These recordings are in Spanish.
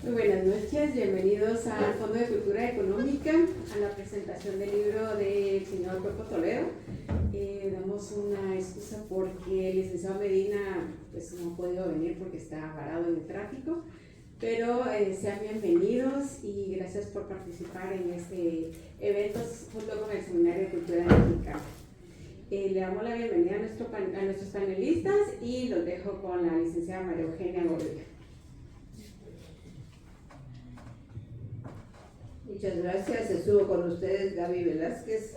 Muy buenas noches, bienvenidos al Fondo de Cultura Económica, a la presentación del libro del señor Pepo Toledo. Damos una excusa porque el licenciado Medina pues, no ha podido venir porque está varado en el tráfico, pero sean bienvenidos y gracias por participar en este evento junto con el Seminario de Cultura Mexicana. Le damos la bienvenida a nuestros panelistas y los dejo con la licenciada María Eugenia Gordillo. Muchas gracias. Estuvo con ustedes Gaby Velázquez,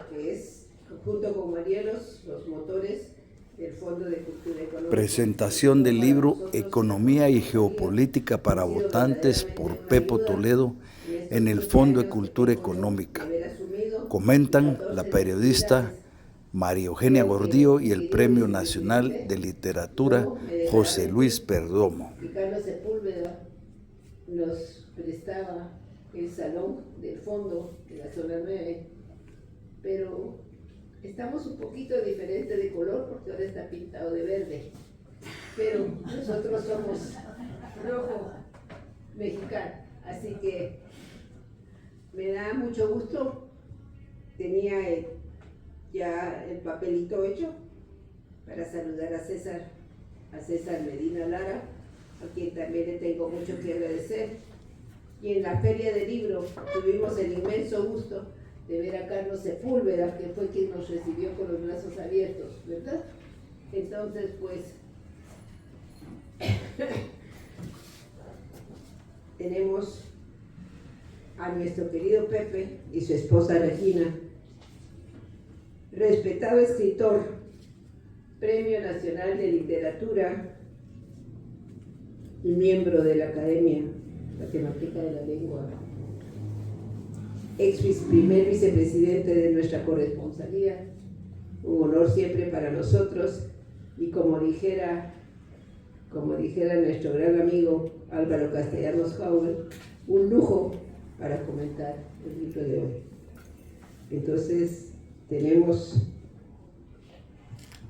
que es, junto con Marielos, los motores del Fondo de Cultura Económica. Presentación del libro Economía y Geopolítica para Votantes por Pepo Toledo en el Fondo de Cultura Económica. Comentan la periodista María Eugenia Gordillo y el Premio Nacional de Literatura José Luis Perdomo. Y Carlos Sepúlveda nos prestaba el salón del fondo de la zona 9, pero estamos un poquito diferente de color porque ahora está pintado de verde, pero nosotros somos rojo mexicano, así que me da mucho gusto. Tenía ya el papelito hecho para saludar a César Medina Lara, a quien también le tengo mucho que agradecer. Y en la Feria del Libro tuvimos el inmenso gusto de ver a Carlos Sepúlveda, que fue quien nos recibió con los brazos abiertos, ¿verdad? Entonces, pues, tenemos a nuestro querido Pepe y su esposa Regina, respetado escritor, Premio Nacional de Literatura y miembro de la Academia Matemática de la Lengua, primer vicepresidente de nuestra corresponsalía, un honor siempre para nosotros, y como dijera nuestro gran amigo Álvaro Castellanos Howell, un lujo para comentar el libro de hoy. Entonces tenemos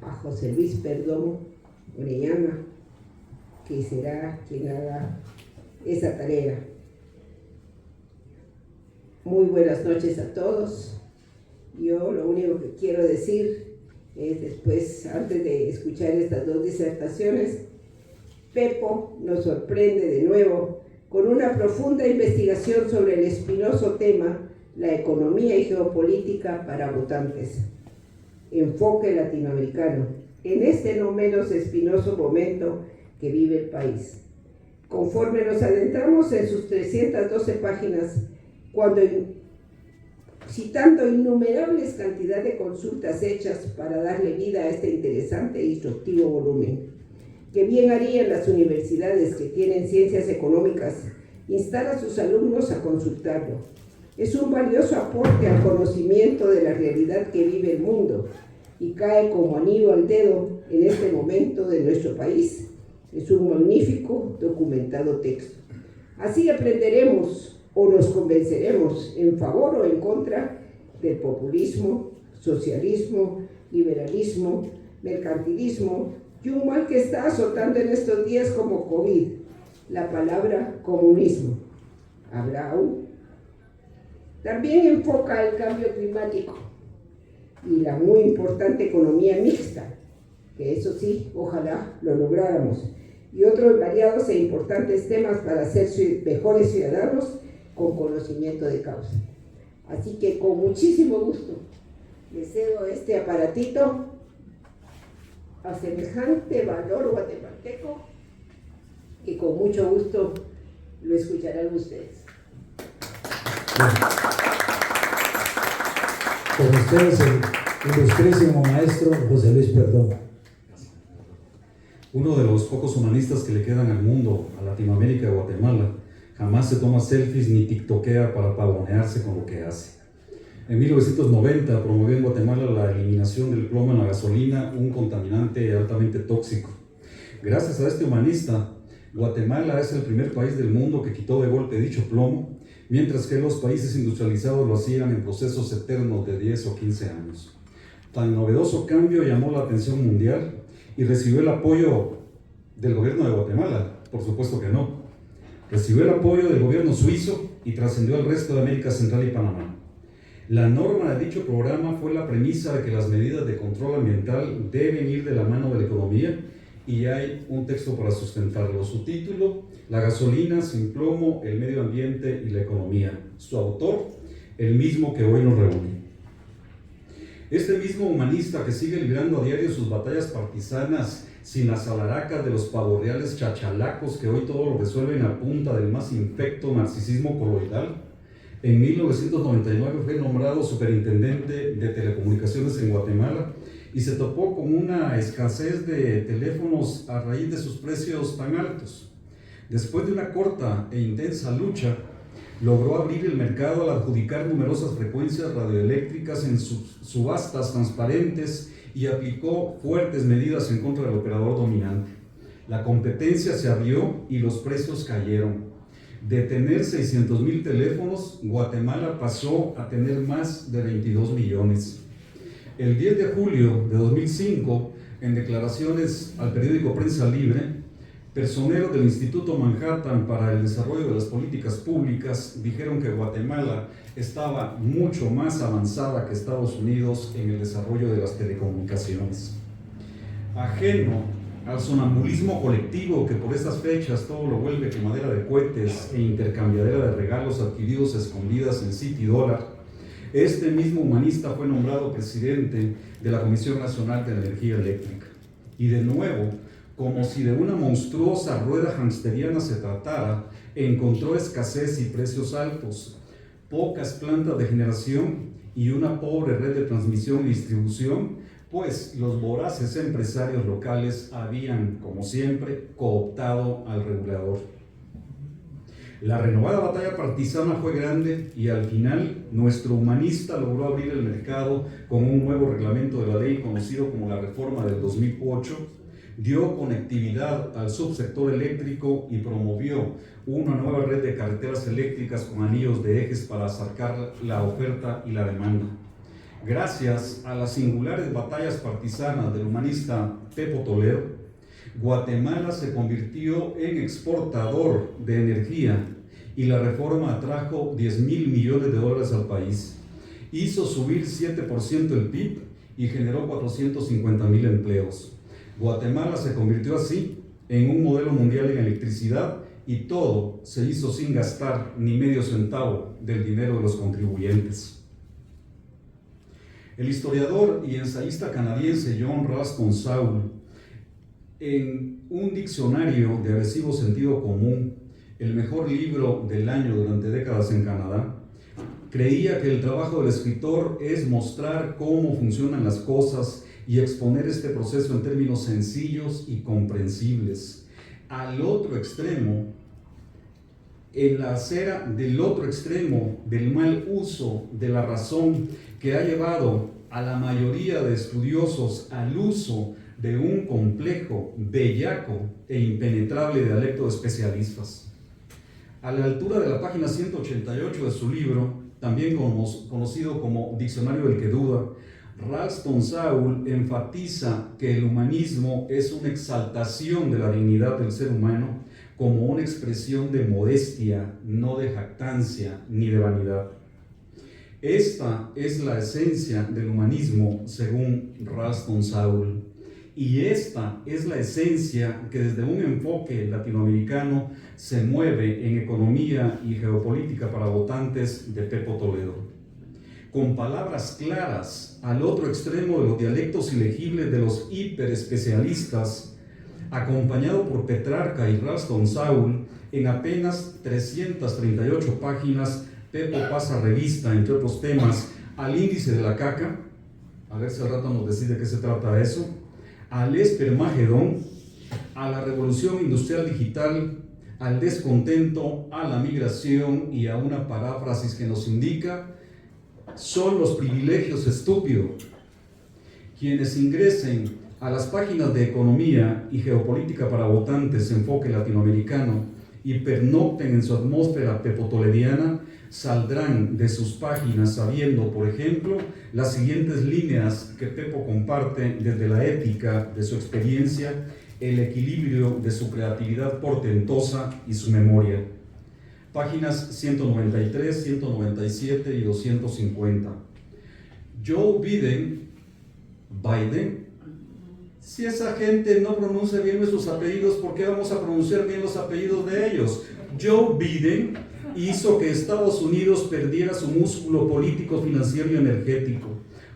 a José Luis Perdomo Orellana, que será quien haga esa tarea. Muy buenas noches a todos. Yo lo único que quiero decir es, después, antes de escuchar estas dos disertaciones, Pepo nos sorprende de nuevo con una profunda investigación sobre el espinoso tema, la economía y geopolítica para votantes. Enfoque latinoamericano, en este no menos espinoso momento que vive el país. Conforme nos adentramos en sus 312 páginas, citando innumerables cantidad de consultas hechas para darle vida a este interesante e instructivo volumen, que bien harían las universidades que tienen ciencias económicas instar a sus alumnos a consultarlo. Es un valioso aporte al conocimiento de la realidad que vive el mundo y cae como anillo al dedo en este momento de nuestro país. Es un magnífico documentado texto. Así aprenderemos o nos convenceremos en favor o en contra del populismo, socialismo, liberalismo, mercantilismo y un mal que está azotando en estos días como COVID, la palabra comunismo. ¿Habrá aún? También enfoca el cambio climático y la muy importante economía mixta, que eso sí, ojalá lo lográramos, y otros variados e importantes temas para ser mejores ciudadanos con conocimiento de causa. Así que con muchísimo gusto les cedo este aparatito a semejante valor guatemalteco que con mucho gusto lo escucharán ustedes. Con ustedes el ilustrísimo maestro José Luis Perdomo. Uno de los pocos humanistas que le quedan al mundo, a Latinoamérica y Guatemala, jamás se toma selfies ni tiktokea para pavonearse con lo que hace. En 1990 promovió en Guatemala la eliminación del plomo en la gasolina, un contaminante altamente tóxico. Gracias a este humanista, Guatemala es el primer país del mundo que quitó de golpe dicho plomo, mientras que los países industrializados lo hacían en procesos eternos de 10 o 15 años. Tan novedoso cambio llamó la atención mundial y recibió el apoyo del gobierno de Guatemala, por supuesto que no. Recibió el apoyo del gobierno suizo y trascendió al resto de América Central y Panamá. La norma de dicho programa fue la premisa de que las medidas de control ambiental deben ir de la mano de la economía, y hay un texto para sustentarlo. Su título: La gasolina sin plomo, el medio ambiente y la economía. Su autor, el mismo que hoy nos reúne. Este mismo humanista que sigue librando a diario sus batallas partisanas sin las alaracas de los pavorreales chachalacos que hoy todo lo resuelven a punta del más infecto narcisismo coloidal, en 1999 fue nombrado superintendente de telecomunicaciones en Guatemala y se topó con una escasez de teléfonos a raíz de sus precios tan altos. Después de una corta e intensa lucha, logró abrir el mercado al adjudicar numerosas frecuencias radioeléctricas en subastas transparentes y aplicó fuertes medidas en contra del operador dominante. La competencia se abrió y los precios cayeron. De tener 600,000 teléfonos, Guatemala pasó a tener más de 22 millones. El 10 de julio de 2005, en declaraciones al periódico Prensa Libre, personeros del Instituto Manhattan para el Desarrollo de las Políticas Públicas dijeron que Guatemala estaba mucho más avanzada que Estados Unidos en el desarrollo de las telecomunicaciones. Ajeno al sonambulismo colectivo que por estas fechas todo lo vuelve quemadera de cohetes e intercambiadera de regalos adquiridos a escondidas en City Dólar, este mismo humanista fue nombrado presidente de la Comisión Nacional de Energía Eléctrica. Y de nuevo, como si de una monstruosa rueda hamsteriana se tratara, encontró escasez y precios altos, pocas plantas de generación y una pobre red de transmisión y distribución, pues los voraces empresarios locales habían, como siempre, cooptado al regulador. La renovada batalla partisana fue grande y al final nuestro humanista logró abrir el mercado con un nuevo reglamento de la ley conocido como la Reforma del 2008, dio conectividad al subsector eléctrico y promovió una nueva red de carreteras eléctricas con anillos de ejes para acercar la oferta y la demanda. Gracias a las singulares batallas partisanas del humanista Pepo Toledo, Guatemala se convirtió en exportador de energía y la reforma atrajo 10,000 millones de dólares al país. Hizo subir 7% el PIB y generó 450,000 empleos. Guatemala se convirtió así en un modelo mundial en electricidad y todo se hizo sin gastar ni medio centavo del dinero de los contribuyentes. El historiador y ensayista canadiense John Ralston Saul, en un diccionario de agresivo sentido común, el mejor libro del año durante décadas en Canadá, creía que el trabajo del escritor es mostrar cómo funcionan las cosas y exponer este proceso en términos sencillos y comprensibles. Al otro extremo, en la acera del otro extremo del mal uso de la razón que ha llevado a la mayoría de estudiosos al uso de un complejo, bellaco e impenetrable dialecto de especialistas. A la altura de la página 188 de su libro, también conocido como Diccionario del que duda, Ralston Saul enfatiza que el humanismo es una exaltación de la dignidad del ser humano como una expresión de modestia, no de jactancia ni de vanidad. Esta es la esencia del humanismo según Ralston Saul, y esta es la esencia que desde un enfoque latinoamericano se mueve en economía y geopolítica para votantes de Pepo Toledo. Con palabras claras, al otro extremo de los dialectos ilegibles de los hiperespecialistas, acompañado por Petrarca y Ralston Saul, en apenas 338 páginas, Pepo pasa revista, entre otros temas, al índice de la caca, a ver si al rato nos decide qué se trata de eso, al espermagedón, a la revolución industrial digital, al descontento, a la migración y a una paráfrasis que nos indica: son los privilegios estúpidos. Quienes ingresen a las páginas de Economía y Geopolítica para votantes enfoque latinoamericano y pernocten en su atmósfera pepotolediana, saldrán de sus páginas sabiendo, por ejemplo, las siguientes líneas que Pepo comparte desde la ética de su experiencia, el equilibrio de su creatividad portentosa y su memoria. Páginas 193, 197 y 250. Joe Biden, si esa gente no pronuncia bien nuestros apellidos, ¿por qué vamos a pronunciar bien los apellidos de ellos? Joe Biden hizo que Estados Unidos perdiera su músculo político, financiero y energético.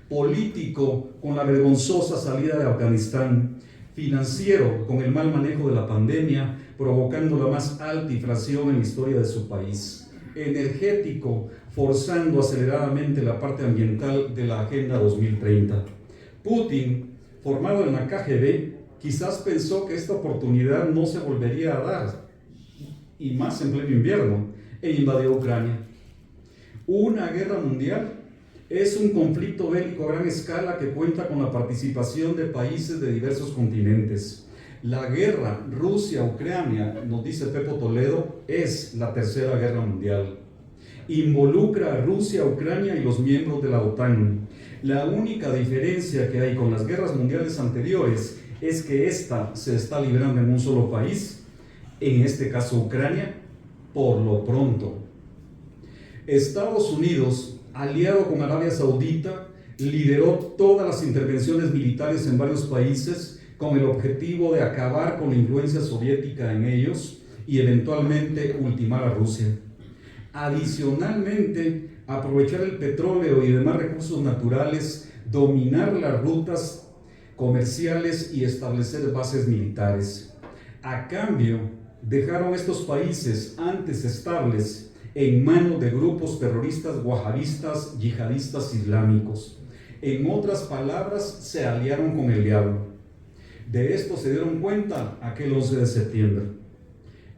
Político, con la vergonzosa salida de Afganistán. Financiero, con el mal manejo de la pandemia, provocando la más alta inflación en la historia de su país. Energético, forzando aceleradamente la parte ambiental de la Agenda 2030. Putin, formado en la KGB, quizás pensó que esta oportunidad no se volvería a dar, y más en pleno invierno, e invadió Ucrania. Una guerra mundial es un conflicto bélico a gran escala que cuenta con la participación de países de diversos continentes. La guerra Rusia-Ucrania, nos dice Pepo Toledo, es la tercera guerra mundial. Involucra a Rusia, Ucrania y los miembros de la OTAN. La única diferencia que hay con las guerras mundiales anteriores es que esta se está librando en un solo país, en este caso Ucrania, por lo pronto. Estados Unidos, aliado con Arabia Saudita, lideró todas las intervenciones militares en varios países con el objetivo de acabar con la influencia soviética en ellos y eventualmente ultimar a Rusia. Adicionalmente, aprovechar el petróleo y demás recursos naturales, dominar las rutas comerciales y establecer bases militares. A cambio, dejaron estos países antes estables en manos de grupos terroristas wahabistas, yihadistas islámicos. En otras palabras, se aliaron con el diablo. De esto se dieron cuenta aquel 11 de septiembre.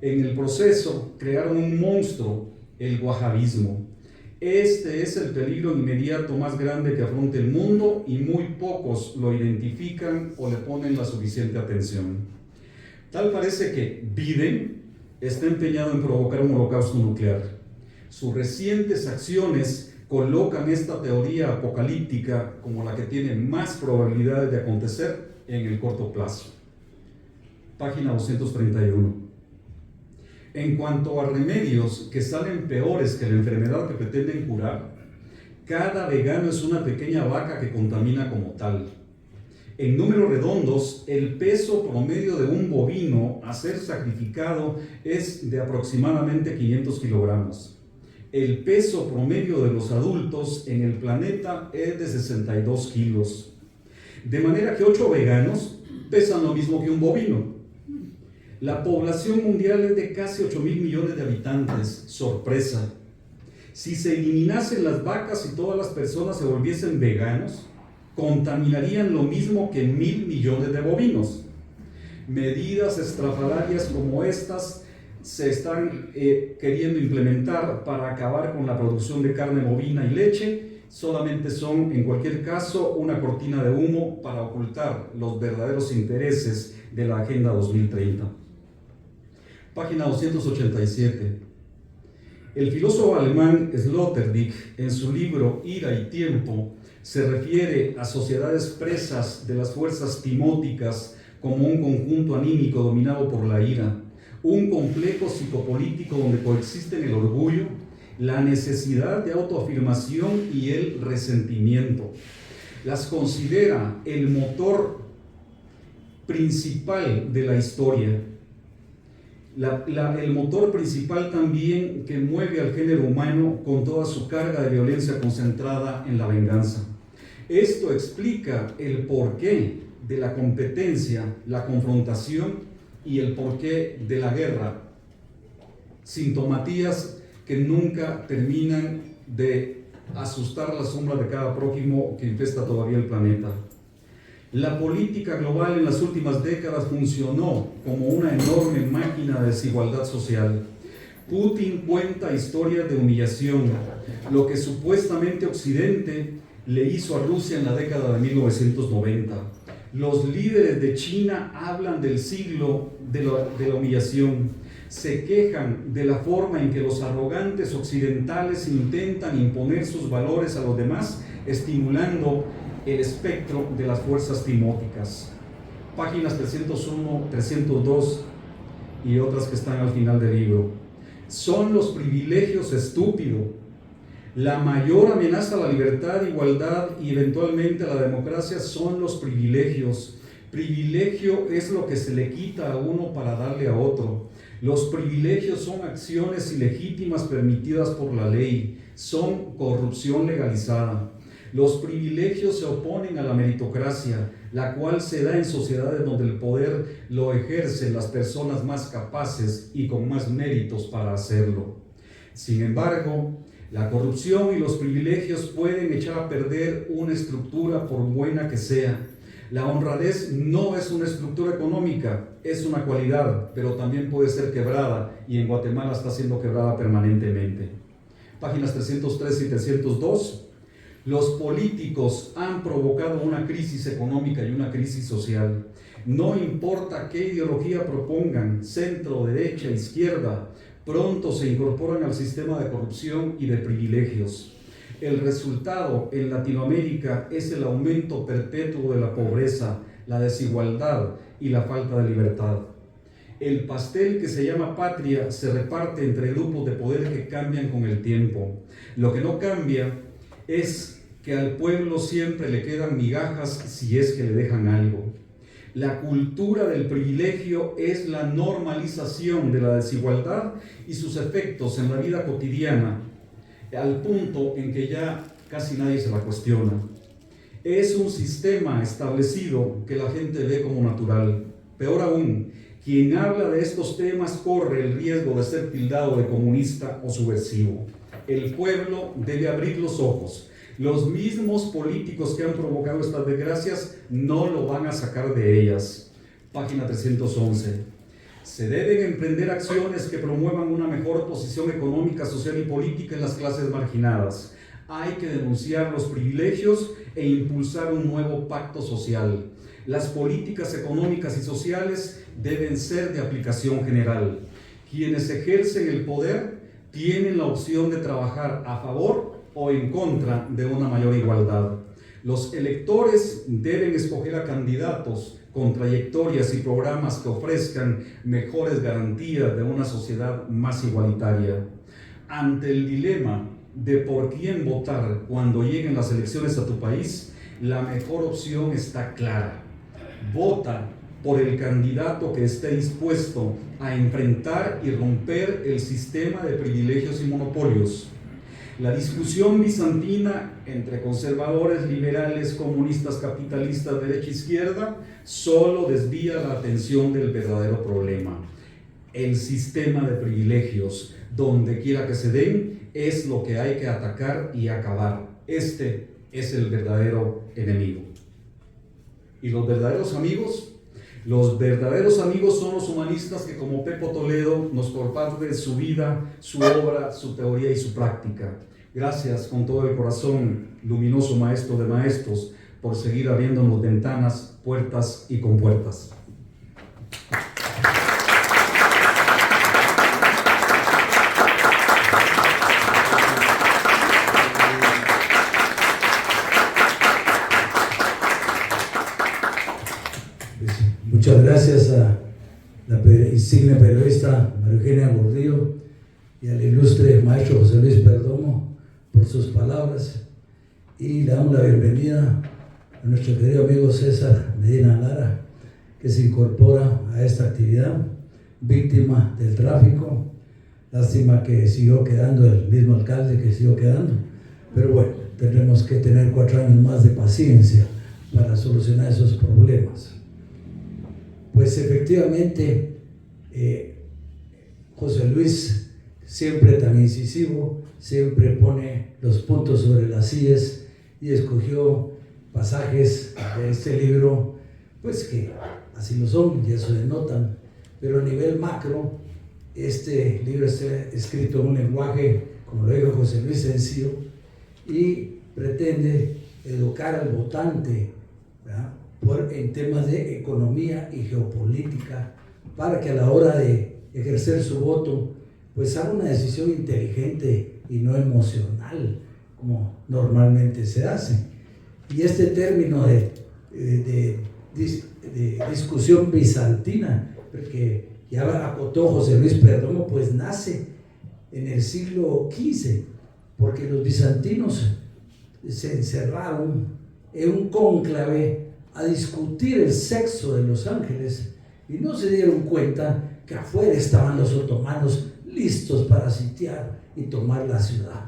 En el proceso, crearon un monstruo, el wahabismo. Este es el peligro inmediato más grande que afronta el mundo y muy pocos lo identifican o le ponen la suficiente atención. Tal parece que Biden está empeñado en provocar un holocausto nuclear. Sus recientes acciones colocan esta teoría apocalíptica como la que tiene más probabilidades de acontecer en el corto plazo. Página 231. En cuanto a remedios que salen peores que la enfermedad que pretenden curar, cada vegano es una pequeña vaca que contamina como tal. En números redondos, el peso promedio de un bovino a ser sacrificado es de aproximadamente 500 kilogramos. El peso promedio de los adultos en el planeta es de 62 kilos. De manera que 8 veganos pesan lo mismo que un bovino. La población mundial es de casi 8.000 millones de habitantes. Sorpresa. Si se eliminasen las vacas y todas las personas se volviesen veganos, contaminarían lo mismo que 1.000 millones de bovinos. Medidas estrafalarias como estas se están queriendo implementar para acabar con la producción de carne bovina y leche. Solamente son, en cualquier caso, una cortina de humo para ocultar los verdaderos intereses de la Agenda 2030. Página 287. El filósofo alemán Sloterdijk, en su libro Ira y Tiempo, se refiere a sociedades presas de las fuerzas timóticas como un conjunto anímico dominado por la ira, un complejo psicopolítico donde coexisten el orgullo, la necesidad de autoafirmación y el resentimiento. Las considera el motor principal de la historia, el motor principal también que mueve al género humano con toda su carga de violencia concentrada en la venganza. Esto explica el porqué de la competencia, la confrontación y el porqué de la guerra. Sintomatías que nunca terminan de asustar la sombra de cada prójimo que infesta todavía el planeta. La política global en las últimas décadas funcionó como una enorme máquina de desigualdad social. Putin cuenta historias de humillación, lo que supuestamente Occidente le hizo a Rusia en la década de 1990. Los líderes de China hablan del siglo de la humillación. Se quejan de la forma en que los arrogantes occidentales intentan imponer sus valores a los demás, estimulando el espectro de las fuerzas timóticas. Páginas 301, 302 y otras que están al final del libro. Son los privilegios, estúpido. La mayor amenaza a la libertad, igualdad y eventualmente a la democracia son los privilegios. Privilegio es lo que se le quita a uno para darle a otro. Los privilegios son acciones ilegítimas permitidas por la ley, son corrupción legalizada. Los privilegios se oponen a la meritocracia, la cual se da en sociedades donde el poder lo ejercen las personas más capaces y con más méritos para hacerlo. Sin embargo, la corrupción y los privilegios pueden echar a perder una estructura por buena que sea. La honradez no es una estructura económica, es una cualidad, pero también puede ser quebrada, y en Guatemala está siendo quebrada permanentemente. Páginas 303 y 302. Los políticos han provocado una crisis económica y una crisis social. No importa qué ideología propongan, centro, derecha, izquierda, pronto se incorporan al sistema de corrupción y de privilegios. El resultado en Latinoamérica es el aumento perpetuo de la pobreza, la desigualdad y la falta de libertad. El pastel que se llama patria se reparte entre grupos de poder que cambian con el tiempo. Lo que no cambia es que al pueblo siempre le quedan migajas si es que le dejan algo. La cultura del privilegio es la normalización de la desigualdad y sus efectos en la vida cotidiana, al punto en que ya casi nadie se la cuestiona. Es un sistema establecido que la gente ve como natural. Peor aún, quien habla de estos temas corre el riesgo de ser tildado de comunista o subversivo. El pueblo debe abrir los ojos. Los mismos políticos que han provocado estas desgracias no lo van a sacar de ellas. Página 311. Se deben emprender acciones que promuevan una mejor posición económica, social y política en las clases marginadas. Hay que denunciar los privilegios e impulsar un nuevo pacto social. Las políticas económicas y sociales deben ser de aplicación general. Quienes ejercen el poder tienen la opción de trabajar a favor o en contra de una mayor igualdad. Los electores deben escoger a candidatos con trayectorias y programas que ofrezcan mejores garantías de una sociedad más igualitaria. Ante el dilema de por quién votar cuando lleguen las elecciones a tu país, la mejor opción está clara. Vota por el candidato que esté dispuesto a enfrentar y romper el sistema de privilegios y monopolios. La discusión bizantina entre conservadores, liberales, comunistas, capitalistas, derecha e izquierda solo desvía la atención del verdadero problema. El sistema de privilegios, donde quiera que se den, es lo que hay que atacar y acabar. Este es el verdadero enemigo. ¿Y los verdaderos amigos? Los verdaderos amigos son los humanistas que, como Pepo Toledo, nos comparten su vida, su obra, su teoría y su práctica. Gracias con todo el corazón, luminoso maestro de maestros, por seguir abriéndonos ventanas, puertas y compuertas. Muchas gracias a la insigne periodista María Eugenia Gordillo y al ilustre maestro José Luis Perdomo por sus palabras, y le damos la bienvenida a nuestro querido amigo César Medina Lara, que se incorpora a esta actividad, víctima del tráfico. Lástima que siguió quedando el mismo alcalde que siguió quedando, pero bueno, tendremos que tener 4 años más de paciencia para solucionar esos problemas. Pues efectivamente, José Luis, siempre tan incisivo, siempre pone los puntos sobre las sillas y escogió pasajes de este libro, pues que así lo son y eso denotan, pero a nivel macro, este libro está escrito en un lenguaje, como lo dijo José Luis, sencillo, y pretende educar al votante, ¿verdad?, en temas de economía y geopolítica, para que a la hora de ejercer su voto, pues haga una decisión inteligente y no emocional, como normalmente se hace. Y este término de discusión bizantina, porque ya acotó José Luis Perdomo, pues nace en el siglo XV, porque los bizantinos se encerraron en un cónclave a discutir el sexo de los ángeles y no se dieron cuenta que afuera estaban los otomanos listos para sitiar y tomar la ciudad.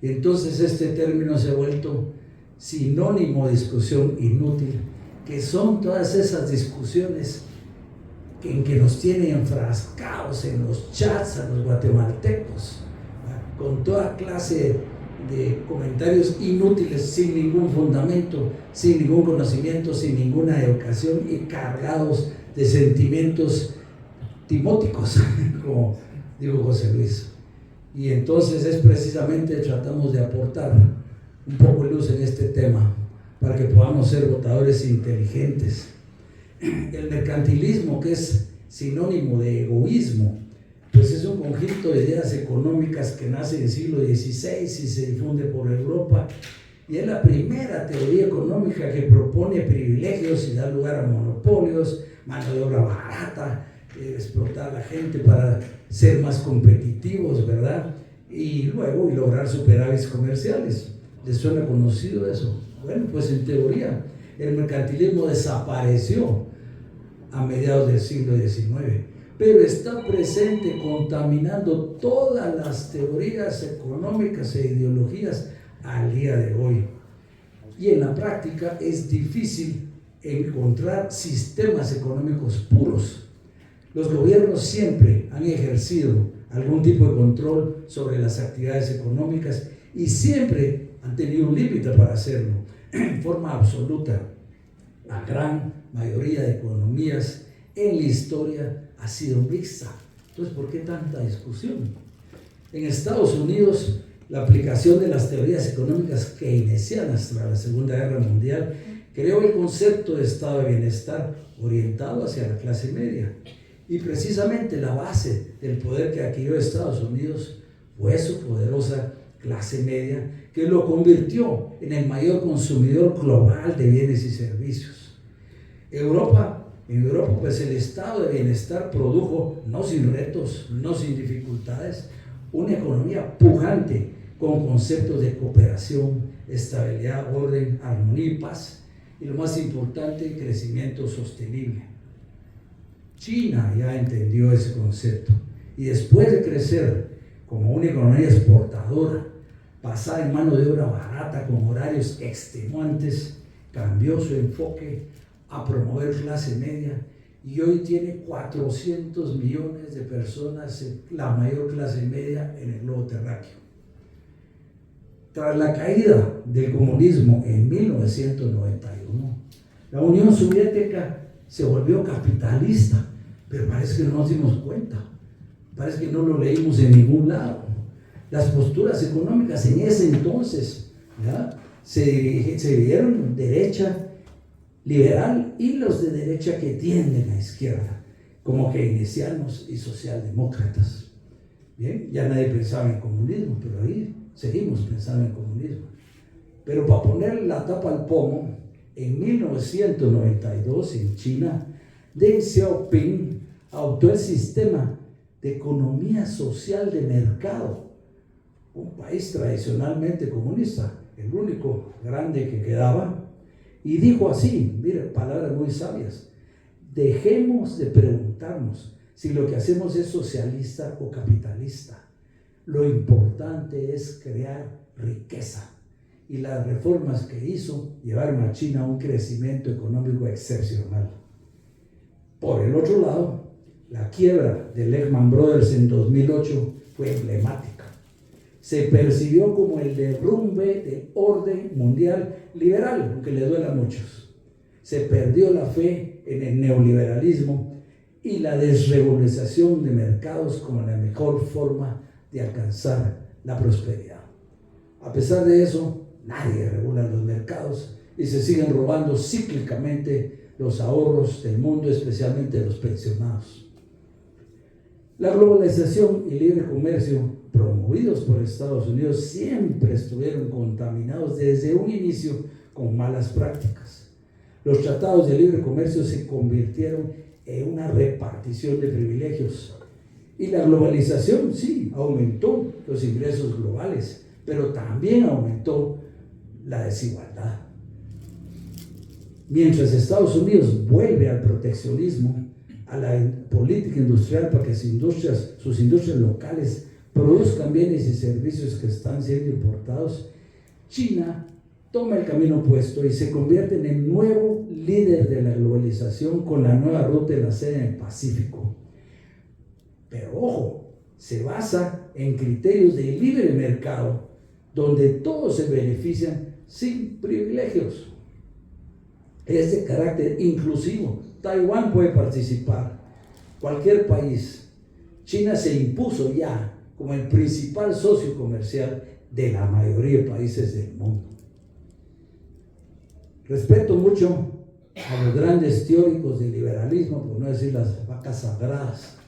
Y entonces este término se ha vuelto sinónimo de discusión inútil, que son todas esas discusiones en que nos tienen enfrascados en los chats a los guatemaltecos, con toda clase de comentarios inútiles, sin ningún fundamento, sin ningún conocimiento, sin ninguna educación y cargados de sentimientos timóticos, como dijo José Luis. Y entonces es precisamente, tratamos de aportar un poco de luz en este tema para que podamos ser votadores inteligentes. El mercantilismo, que es sinónimo de egoísmo, pues es un conjunto de ideas económicas que nace en el siglo XVI y se difunde por Europa, y es la primera teoría económica que propone privilegios y da lugar a monopolios, mano de obra barata, explotar a la gente para ser más competitivos, ¿verdad? Y luego lograr superávits comerciales. ¿Les suena conocido eso? Bueno, pues en teoría el mercantilismo desapareció a mediados del siglo XIX, pero está presente contaminando todas las teorías económicas e ideologías al día de hoy. Y en la práctica es difícil encontrar sistemas económicos puros. Los gobiernos siempre han ejercido algún tipo de control sobre las actividades económicas y siempre han tenido un límite para hacerlo, en forma absoluta. La gran mayoría de economías en la historia ha sido mixta. Entonces, ¿por qué tanta discusión? En Estados Unidos, la aplicación de las teorías económicas keynesianas tras la Segunda Guerra Mundial creó el concepto de estado de bienestar orientado hacia la clase media. Y precisamente la base del poder que adquirió Estados Unidos fue su poderosa clase media, que lo convirtió en el mayor consumidor global de bienes y servicios. En Europa, pues el estado de bienestar produjo, no sin retos, no sin dificultades, una economía pujante con conceptos de cooperación, estabilidad, orden, armonía y paz, y lo más importante, crecimiento sostenible. China ya entendió ese concepto y después de crecer como una economía exportadora, basada en mano de obra barata con horarios extenuantes, cambió su enfoque a promover clase media y hoy tiene 400 millones de personas, la mayor clase media en el globo terráqueo. Tras la caída del comunismo en 1991, la Unión Soviética se volvió capitalista, pero parece que no nos dimos cuenta, parece que no lo leímos en ningún lado. Las posturas económicas en ese entonces, ¿ya?, se dividieron derecha, liberal y los de derecha que tienden a izquierda, como keynesianos y socialdemócratas. Bien, ya nadie pensaba en comunismo, pero ahí seguimos pensando en comunismo. Pero para poner la tapa al pomo, en 1992 en China, Deng Xiaoping adoptó el sistema de economía social de mercado, un país tradicionalmente comunista, el único grande que quedaba, y dijo así, mire, palabras muy sabias: dejemos de preguntarnos si lo que hacemos es socialista o capitalista. Lo importante es crear riqueza. Y las reformas que hizo llevaron a China a un crecimiento económico excepcional. Por el otro lado, la quiebra de Lehman Brothers en 2008 fue emblemática. Se percibió como el derrumbe del orden mundial liberal, aunque le duela a muchos. Se perdió la fe en el neoliberalismo y la desregulación de mercados como la mejor forma de alcanzar la prosperidad. A pesar de eso, nadie regula los mercados y se siguen robando cíclicamente los ahorros del mundo, especialmente de los pensionados. La globalización y libre comercio promovidos por Estados Unidos siempre estuvieron contaminados desde un inicio con malas prácticas. Los tratados de libre comercio se convirtieron en una repartición de privilegios Y la globalización, sí, aumentó los ingresos globales, pero también aumentó la desigualdad. Mientras Estados Unidos vuelve al proteccionismo, a la política industrial para que sus industrias locales produzcan bienes y servicios que están siendo importados, China toma el camino opuesto y se convierte en el nuevo líder de la globalización con la nueva ruta de la seda en el Pacífico. Pero ojo, se basa en criterios de libre mercado, donde todos se benefician sin privilegios. Es de carácter inclusivo. Taiwán puede participar, cualquier país. China se impuso ya como el principal socio comercial de la mayoría de países del mundo. Respeto mucho a los grandes teóricos del liberalismo, por no decir las vacas sagradas,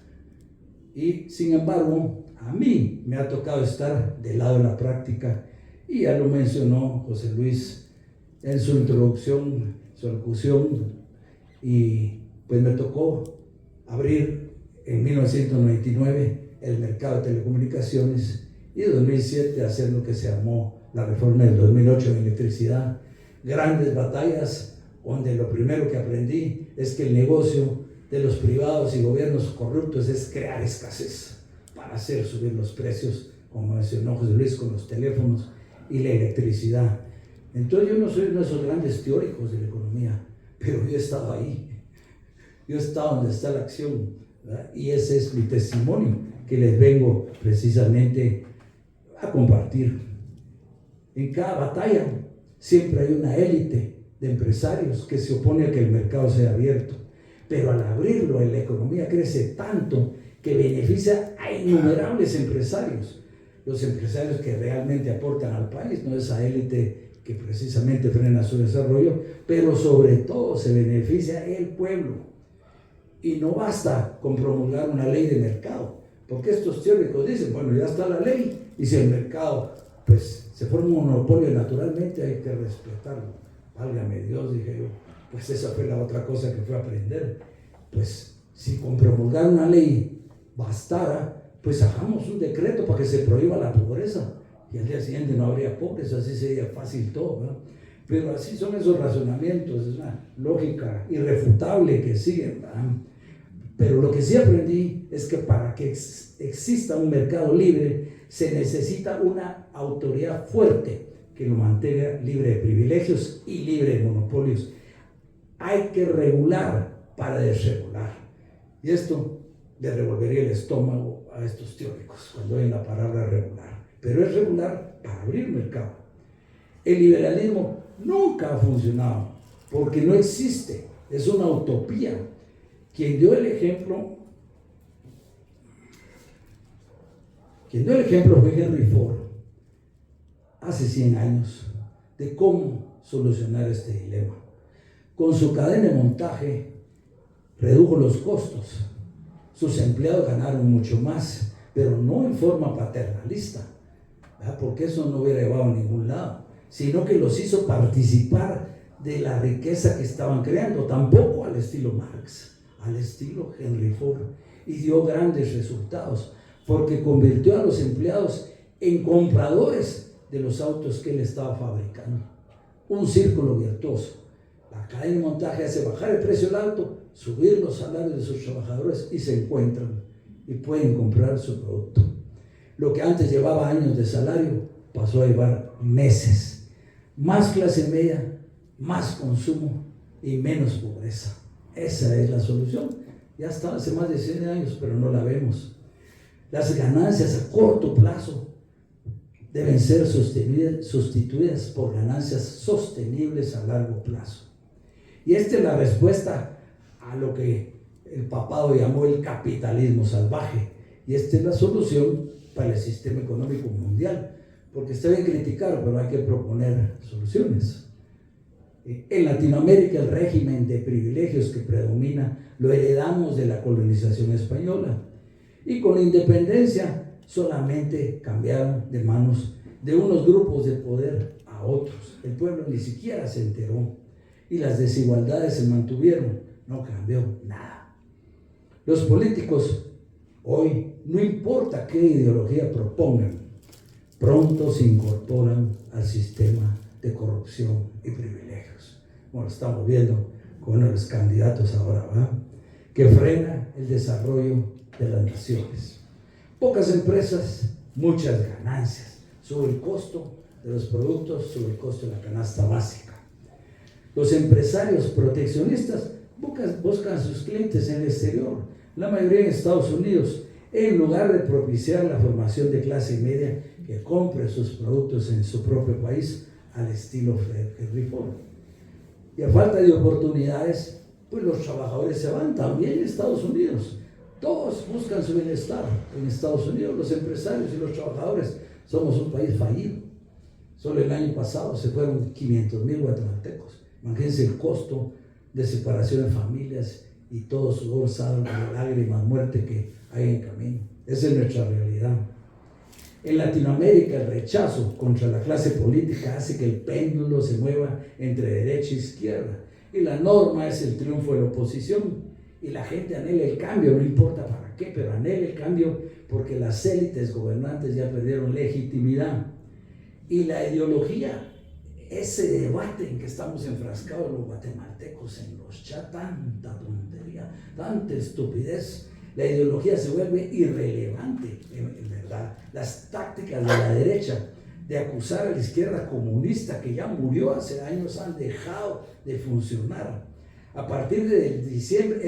y sin embargo a mí me ha tocado estar del lado de la práctica, y ya lo mencionó José Luis en su introducción, su locución, y pues me tocó abrir en 1999 el mercado de telecomunicaciones y en 2007 hacer lo que se llamó la reforma del 2008 en electricidad. Grandes batallas donde lo primero que aprendí es que el negocio de los privados y gobiernos corruptos es crear escasez para hacer subir los precios, como mencionó José Luis, con los teléfonos y la electricidad. Entonces yo no soy uno de esos grandes teóricos de la economía, pero yo he estado ahí, yo he estado donde está la acción, ¿verdad? Y ese es mi testimonio que les vengo precisamente a compartir. En cada batalla siempre hay una élite de empresarios que se opone a que el mercado sea abierto, pero al abrirlo la economía crece tanto que beneficia a innumerables empresarios, los empresarios que realmente aportan al país, no esa élite que precisamente frena su desarrollo, pero sobre todo se beneficia el pueblo. Y no basta con promulgar una ley de mercado, porque estos teóricos dicen, bueno, ya está la ley, y si el mercado pues se forma un monopolio naturalmente hay que respetarlo. Válgame Dios, dije yo, pues esa fue la otra cosa que fue a aprender. Pues si con promulgar una ley bastara, pues hagamos un decreto para que se prohíba la pobreza, y al día siguiente no habría pobres, así sería fácil todo, ¿verdad? Pero así son esos razonamientos, es una lógica irrefutable que siguen, ¿verdad? Pero lo que sí aprendí es que para que exista un mercado libre se necesita una autoridad fuerte que lo mantenga libre de privilegios y libre de monopolios. Hay que regular para desregular. Y esto le revolvería el estómago a estos teóricos cuando oyen la palabra regular. Pero es regular para abrir mercado. El liberalismo nunca ha funcionado porque no existe, es una utopía. Quien dio el ejemplo fue Henry Ford hace 100 años de cómo solucionar este dilema. Con su cadena de montaje redujo los costos, sus empleados ganaron mucho más, pero no en forma paternalista, ¿verdad? Porque eso no hubiera llevado a ningún lado, sino que los hizo participar de la riqueza que estaban creando, tampoco al estilo Marx, al estilo Henry Ford, y dio grandes resultados porque convirtió a los empleados en compradores de los autos que él estaba fabricando. Un círculo virtuoso. La cadena de montaje hace bajar el precio del auto, subir los salarios de sus trabajadores y se encuentran y pueden comprar su producto. Lo que antes llevaba años de salario pasó a llevar meses. Más clase media, más consumo y menos pobreza. Esa es la solución. Ya está hace más de 100 años, pero no la vemos. Las ganancias a corto plazo deben ser sustituidas por ganancias sostenibles a largo plazo. Y esta es la respuesta a lo que el papado llamó el capitalismo salvaje. Y esta es la solución para el sistema económico mundial. Porque está bien criticar, pero hay que proponer soluciones. En Latinoamérica el régimen de privilegios que predomina lo heredamos de la colonización española. Y con la independencia solamente cambiaron de manos de unos grupos de poder a otros. El pueblo ni siquiera se enteró y las desigualdades se mantuvieron, no cambió nada. Los políticos Hoy, no importa qué ideología propongan, pronto se incorporan al sistema de corrupción y privilegios. Bueno, estamos viendo con uno de los candidatos ahora, ¿verdad?, que frena el desarrollo de las naciones. Pocas empresas, muchas ganancias, sube el costo de los productos, sube el costo de la canasta básica. Los empresarios proteccionistas buscan a sus clientes en el exterior, la mayoría en Estados Unidos, en lugar de propiciar la formación de clase media que compre sus productos en su propio país al estilo Henry Ford. Y a falta de oportunidades, pues los trabajadores se van también a Estados Unidos. Todos buscan su bienestar en Estados Unidos, los empresarios y los trabajadores. Somos un país fallido. Solo el año pasado se fueron 500,000 guatemaltecos. Imagínense el costo de separación de familias y todo sudor, sangre, lágrimas, muerte que hay en camino. Esa es nuestra realidad. En Latinoamérica, el rechazo contra la clase política hace que el péndulo se mueva entre derecha e izquierda. Y la norma es el triunfo de la oposición. Y la gente anhela el cambio, no importa para qué, pero anhela el cambio porque las élites gobernantes ya perdieron legitimidad. Y la ideología, ese debate en que estamos enfrascados los guatemaltecos en los chats, tanta tontería, tanta estupidez, la ideología se vuelve irrelevante, en verdad. Las tácticas de la derecha de acusar a la izquierda comunista, que ya murió hace años, han dejado de funcionar. A partir de diciembre,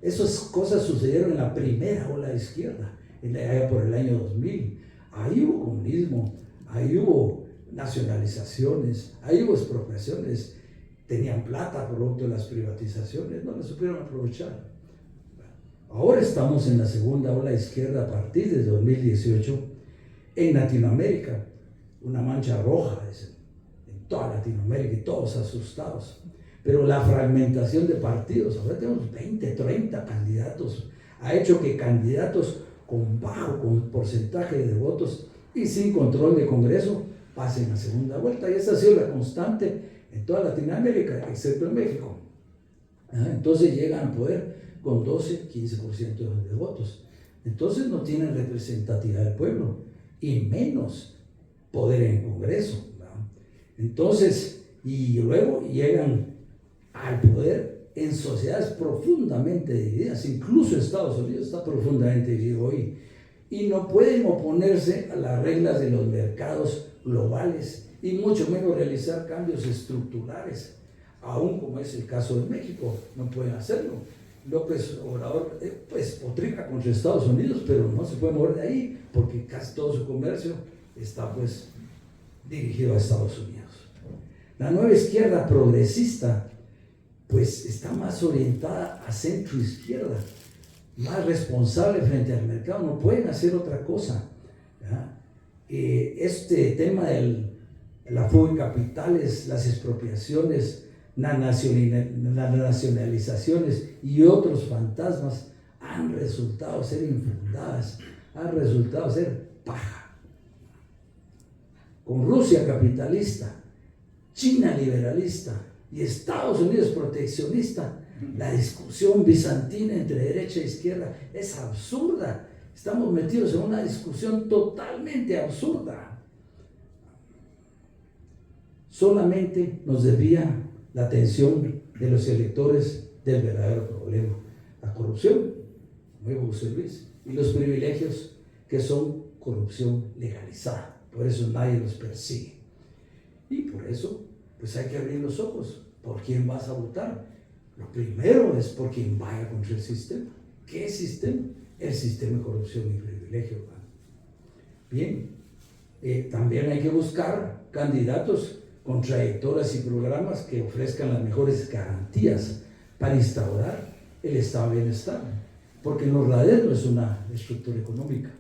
esas cosas sucedieron en la primera ola de izquierda, allá por el año 2000. Ahí hubo comunismo, ahí hubo nacionalizaciones, ahí hubo expropiaciones, tenían plata producto de las privatizaciones, no las supieron aprovechar. Ahora estamos en la segunda ola de izquierda a partir de 2018 en Latinoamérica, una mancha roja en toda Latinoamérica y todos asustados. Pero la fragmentación de partidos, ahora tenemos 20, 30 candidatos, ha hecho que candidatos con bajo porcentaje de votos y sin control de Congreso pasen a segunda vuelta. Y esa ha sido la constante en toda Latinoamérica, excepto en México. Entonces llegan al poder con 12, 15% de votos. Entonces no tienen representatividad del pueblo y menos poder en Congreso, ¿verdad? Entonces, y luego llegan al poder en sociedades profundamente divididas. Incluso Estados Unidos está profundamente dividido hoy y no pueden oponerse a las reglas de los mercados globales y mucho menos realizar cambios estructurales, aún como es el caso de México, no pueden hacerlo. López Obrador pues potrica contra Estados Unidos, pero no se puede mover de ahí porque casi todo su comercio está pues dirigido a Estados Unidos. La nueva izquierda progresista pues está más orientada a centro izquierda, más responsable frente al mercado, no pueden hacer otra cosa, ¿verdad? Este tema de la fuga de capitales, las expropiaciones, las nacionalizaciones y otros fantasmas han resultado ser infundadas, han resultado ser paja. Con Rusia capitalista, China liberalista y Estados Unidos proteccionista, la discusión bizantina entre derecha e izquierda es absurda. Estamos metidos en una discusión totalmente absurda. Solamente nos desvía la atención de los electores del verdadero problema: la corrupción, como dijo José Luis, y los privilegios que son corrupción legalizada. Por eso nadie los persigue. Y por eso, pues hay que abrir los ojos. ¿Por quién vas a votar? Lo primero es por quien vaya contra el sistema. ¿Qué sistema? El sistema de corrupción y privilegio. Bien, también hay que buscar candidatos con trayectorias y programas que ofrezcan las mejores garantías para instaurar el estado de bienestar. Porque en los RADES no es una estructura económica.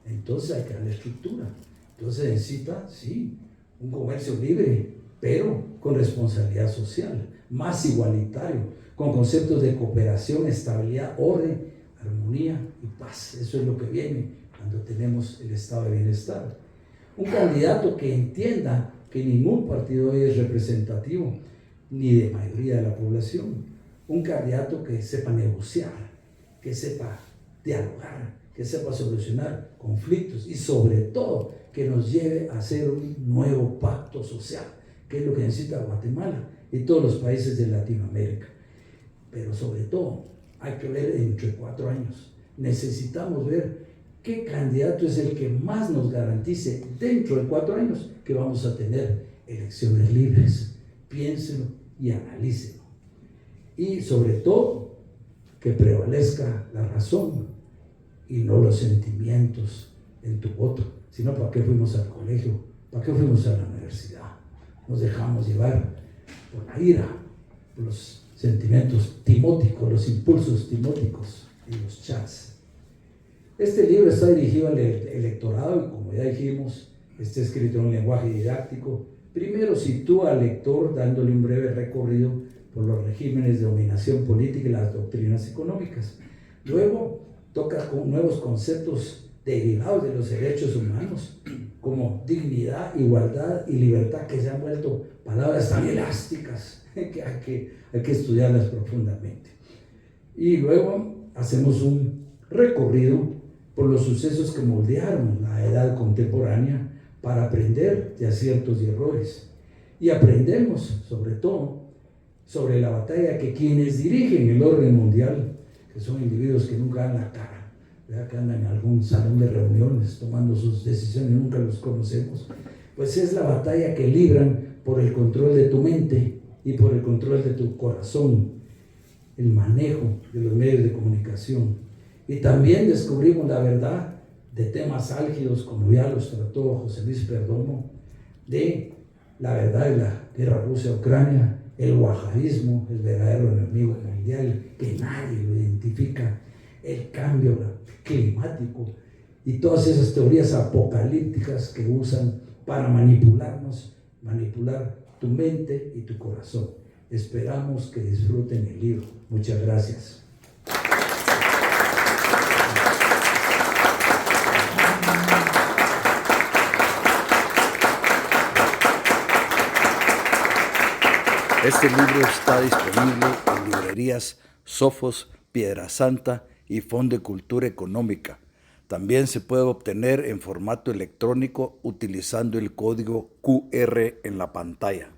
Entonces hay que darle estructura. Entonces necesita, sí, un comercio libre, pero con responsabilidad social, más igualitario, con conceptos de cooperación, estabilidad, orden, armonía y paz. Eso es lo que viene cuando tenemos el estado de bienestar. Un candidato que entienda que ningún partido hoy es representativo ni de mayoría de la población. Un candidato que sepa negociar, que sepa dialogar, que sepa solucionar conflictos y sobre todo que nos lleve a hacer un nuevo pacto social, que es lo que necesita Guatemala y todos los países de Latinoamérica. Pero sobre todo hay que ver entre 4 años. Necesitamos ver qué candidato es el que más nos garantice dentro de 4 años que vamos a tener elecciones libres. Piénsenlo y analícenlo. Y sobre todo, que prevalezca la razón y no los sentimientos en tu voto. Sino, ¿para qué fuimos al colegio? ¿Para qué fuimos a la universidad? Nos dejamos llevar por la ira, por los sentimientos timóticos, los impulsos timóticos y los chats. Este libro está dirigido al electorado y, como ya dijimos, está escrito en un lenguaje didáctico. Primero sitúa al lector dándole un breve recorrido por los regímenes de dominación política y las doctrinas económicas. Luego toca con nuevos conceptos derivados de los derechos humanos, como dignidad, igualdad y libertad, que se han vuelto palabras tan elásticas que hay que estudiarlas profundamente. Y luego hacemos un recorrido por los sucesos que moldearon la edad contemporánea para aprender de aciertos y errores. Y aprendemos, sobre todo, sobre la batalla que quienes dirigen el orden mundial, que son individuos que nunca dan la cara, ¿verdad? Que andan en algún salón de reuniones tomando sus decisiones, nunca los conocemos, pues es la batalla que libran por el control de tu mente y por el control de tu corazón, el manejo de los medios de comunicación. Y también descubrimos la verdad de temas álgidos, como ya los trató José Luis Perdomo, de la verdad de la guerra Rusia-Ucrania, el wahabismo, el verdadero enemigo mundial, que nadie lo identifica, el cambio climático y todas esas teorías apocalípticas que usan para manipularnos, manipular tu mente y tu corazón. Esperamos que disfruten el libro. Muchas gracias. Este libro está disponible en librerías Sofos, Piedra Santa y Fondo de Cultura Económica. También se puede obtener en formato electrónico utilizando el código QR en la pantalla.